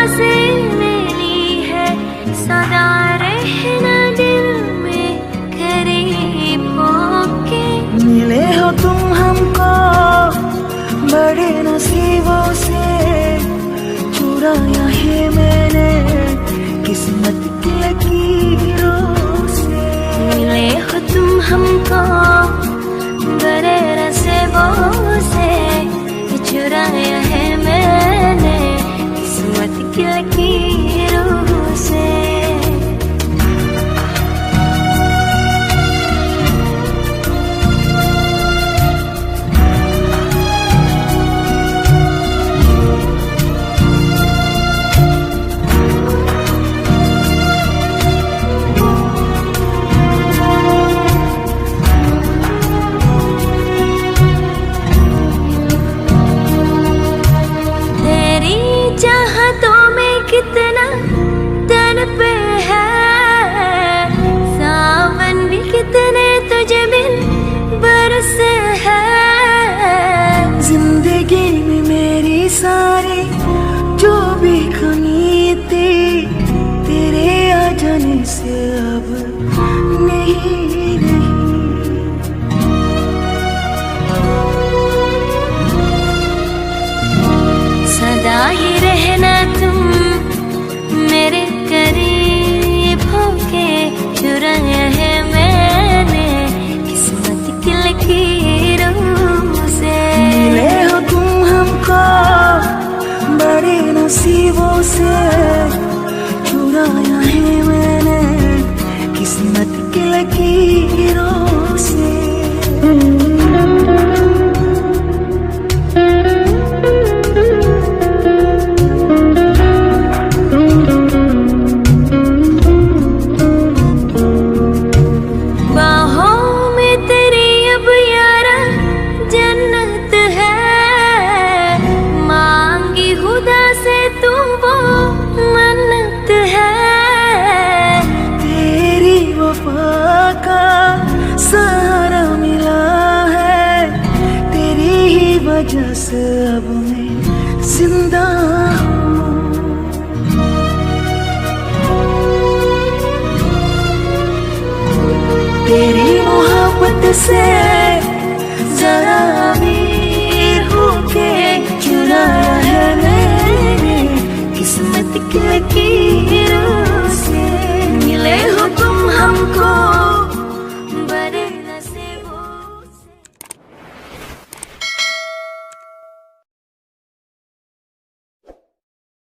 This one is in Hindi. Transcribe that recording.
सांसें मिली है, सदा रहना दिल में करीब होके। मिले हो तुम हमको बड़े नसीबों से, चुराया है मैंने किस्मत की लकीरों से। मिले हो तुम हमको बड़े नसीबों से, चुराया है मैंने किस्मत की लकीरों से। कितना तन पे है सावन भी, कितने तुझे बिन बरस है। जिंदगी में मेरी सारी जो भी कमी थी, तेरे आ जाने से अब नहीं रही। सदा ही रहना तुम मेरे करीब होके, चुराया है मैंने किस्मत की लकीरों से। मिले हो तुम हमको बड़े नसीबों से,